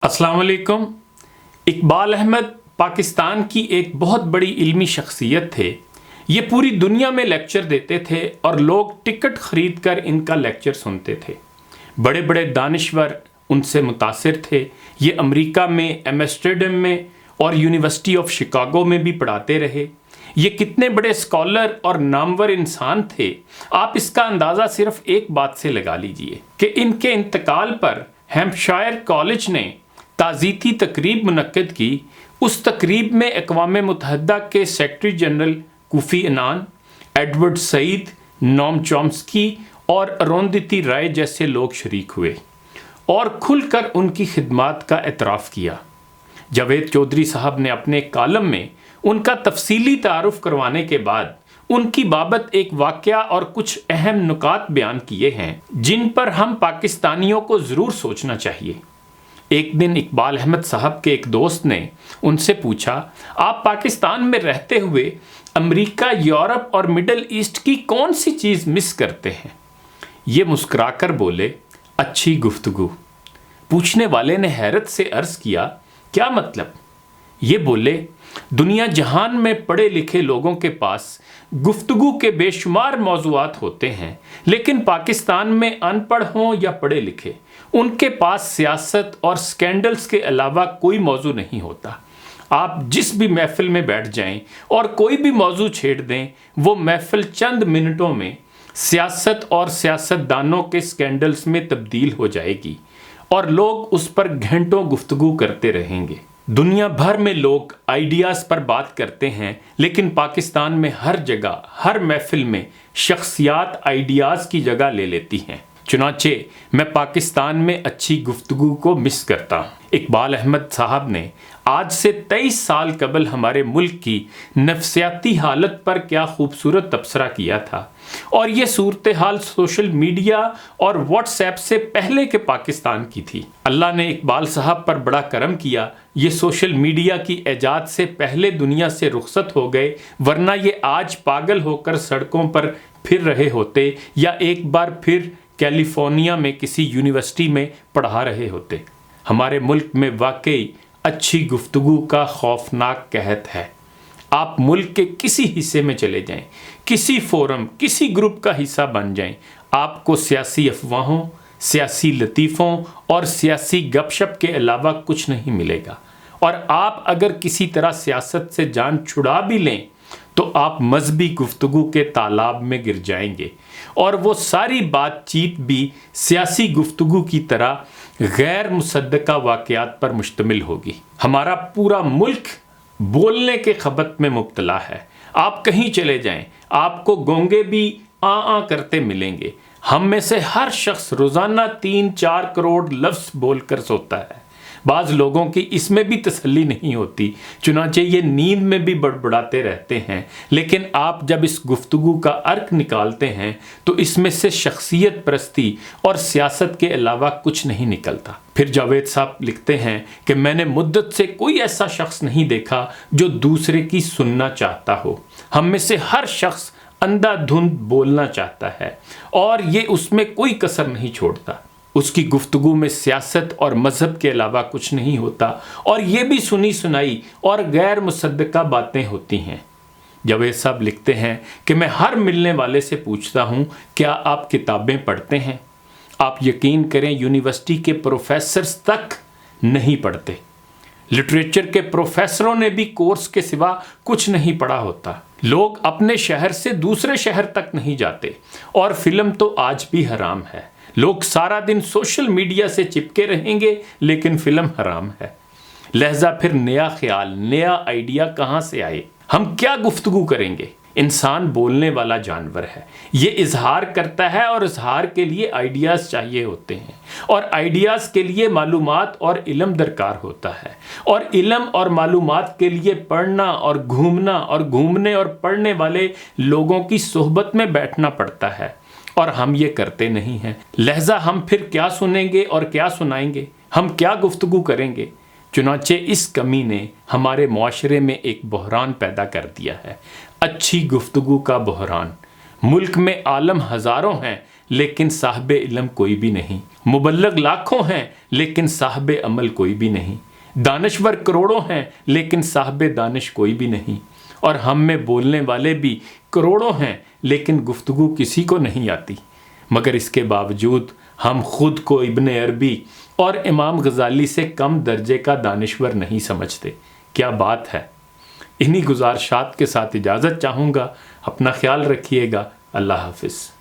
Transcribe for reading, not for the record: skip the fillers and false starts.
अस्सलाम वालेकुम। इकबाल अहमद पाकिस्तान की एक बहुत बड़ी इल्मी शख्सियत थे। ये पूरी दुनिया में लेक्चर देते थे और लोग टिकट ख़रीद कर इनका लेक्चर सुनते थे। बड़े बड़े दानिश्वर उनसे मुतासिर थे। ये अमेरिका में, एम्स्टर्डम में और यूनिवर्सिटी ऑफ शिकागो में भी पढ़ाते रहे। ये कितने बड़े स्कॉलर और नामवर इंसान थे, आप इसका अंदाज़ा सिर्फ एक बात से लगा लीजिए कि इनके इंतकाल पर हैम्पशायर कॉलेज ने ताज़ीती तकरीब मुनक्किद की। उस तकरीब में अक़वाम मुत्तहिदा के secretary general Kofi Annan, Edward Said, Noam Chomsky और अरुंधति राय जैसे लोग शरीक हुए और खुलकर उनकी खिदमात का एतराफ़ किया। जावेद चौधरी साहब ने अपने कालम में उनका तफसीली तारुफ करवाने के बाद उनकी बाबत एक वाक़या और कुछ अहम नुकात बयान किए हैं जिन पर हम पाकिस्तानियों को ज़रूर सोचना चाहिए। एक दिन इकबाल अहमद साहब के एक दोस्त ने उनसे पूछा, आप पाकिस्तान में रहते हुए अमेरिका, यूरोप और मिडल ईस्ट की कौन सी चीज़ मिस करते हैं? ये मुस्कुराकर बोले, अच्छी गुफ्तगू। पूछने वाले ने हैरत से अर्ज़ किया, क्या मतलब? ये बोले, दुनिया जहान में पढ़े लिखे लोगों के पास गुफ्तगू के बेशुमार मौज़ूआत होते हैं, लेकिन पाकिस्तान में अनपढ़ हों या पढ़े लिखे, उनके पास सियासत और स्कैंडल्स के अलावा कोई मौजू नहीं होता। आप जिस भी महफिल में बैठ जाएं और कोई भी मौजू छेड़ दें, वो महफिल चंद मिनटों में सियासत और सियासतदानों के स्कैंडल्स में तब्दील हो जाएगी और लोग उस पर घंटों गुफ्तगू करते रहेंगे। दुनिया भर में लोग आइडियाज़ पर बात करते हैं, लेकिन पाकिस्तान में हर जगह, हर महफिल में शख्सियात आइडियाज़ की जगह ले लेती हैं। चुनाचे मैं पाकिस्तान में अच्छी गुफ्तगू को मिस करता हूँ। इकबाल अहमद साहब ने आज से 23 साल कबल हमारे मुल्क की नफ्सियाती हालत पर क्या खूबसूरत तबसरा किया था, और ये सूरत हाल सोशल मीडिया और व्हाट्सएप से पहले के पाकिस्तान की थी। अल्लाह ने इकबाल साहब पर बड़ा करम किया। ये सोशल मीडिया की ऐजाद से पहले दुनिया से रुखसत हो गए, वरना ये आज पागल होकर सड़कों पर फिर रहे होते या एक बार फिर कैलिफोर्निया में किसी यूनिवर्सिटी में पढ़ा रहे होते। हमारे मुल्क में वाकई अच्छी गुफ्तगू का खौफनाक कहत है। आप मुल्क के किसी हिस्से में चले जाएं, किसी फोरम, किसी ग्रुप का हिस्सा बन जाएं, आपको सियासी अफवाहों, सियासी लतीफ़ों और सियासी गपशप के अलावा कुछ नहीं मिलेगा। और आप अगर किसी तरह सियासत से जान छुड़ा भी लें तो आप मजहबी गुफ्तगू के तालाब में गिर जाएंगे और वो सारी बातचीत भी सियासी गुफ्तगू की तरह गैर मुसद्दका वाक़यात पर मुश्तमिल होगी। हमारा पूरा मुल्क बोलने के खबत में मुब्तला है। आप कहीं चले जाएं, आपको गोंगे भी आ करते मिलेंगे। हम में से हर शख्स रोज़ाना 3-4 करोड़ लफ्ज़ बोलकर सोता है। बाज़ लोगों की इसमें भी तसल्ली नहीं होती, चुनांचे ये नींद में भी बड़बड़ाते रहते हैं। लेकिन आप जब इस गुफ्तगू का अर्क निकालते हैं तो इसमें से शख्सियत परस्ती और सियासत के अलावा कुछ नहीं निकलता। फिर जावेद साहब लिखते हैं कि मैंने मुद्दत से कोई ऐसा शख्स नहीं देखा जो दूसरे की सुनना चाहता हो। हम में से हर शख्स अंधाधुंध बोलना चाहता है और ये उसमें कोई कसर नहीं छोड़ता। उसकी गुफ्तगू में सियासत और मज़हब के अलावा कुछ नहीं होता और ये भी सुनी सुनाई और गैर मुसद्दका बातें होती हैं। जावेद साहब लिखते हैं कि मैं हर मिलने वाले से पूछता हूँ, क्या आप किताबें पढ़ते हैं? आप यकीन करें, यूनिवर्सिटी के प्रोफेसर्स तक नहीं पढ़ते। लिटरेचर के प्रोफेसरों ने भी कोर्स के सिवा कुछ नहीं पढ़ा होता। लोग अपने शहर से दूसरे शहर तक नहीं जाते और फिल्म तो आज भी हराम है। लोग सारा दिन सोशल मीडिया से चिपके रहेंगे, लेकिन फिल्म हराम है। लहजा फिर नया ख्याल, नया आइडिया कहाँ से आए? हम क्या गुफ्तगू करेंगे? इंसान बोलने वाला जानवर है, ये इजहार करता है और इजहार के लिए आइडियाज़ चाहिए होते हैं और आइडियाज़ के लिए मालूमात और इल्म दरकार होता है और इल्म और मालूमात के लिए पढ़ना और घूमना और घूमने और पढ़ने वाले लोगों की सोहबत में बैठना पड़ता है, और हम ये करते नहीं हैं। लहजा हम फिर क्या सुनेंगे और क्या सुनाएंगे? हम क्या गुफ्तगू करेंगे? चुनांचे इस कमी ने हमारे मुआशरे में एक बहरान पैदा कर दिया है, अच्छी गुफ्तगू का बहरान। मुल्क में आलम हज़ारों हैं, لیکن صاحب علم کوئی بھی نہیں، مبلغ لاکھوں ہیں لیکن صاحب عمل کوئی بھی نہیں، دانشور کروڑوں ہیں لیکن صاحب دانش کوئی بھی نہیں، اور ہم میں بولنے والے بھی کروڑوں ہیں لیکن گفتگو کسی کو نہیں آتی، مگر اس کے باوجود ہم خود کو ابن عربی اور امام غزالی سے کم درجے کا دانشور نہیں سمجھتے۔ کیا بات ہے! انہی گزارشات کے ساتھ اجازت چاہوں گا۔ اپنا خیال رکھیے گا۔ اللہ حافظ۔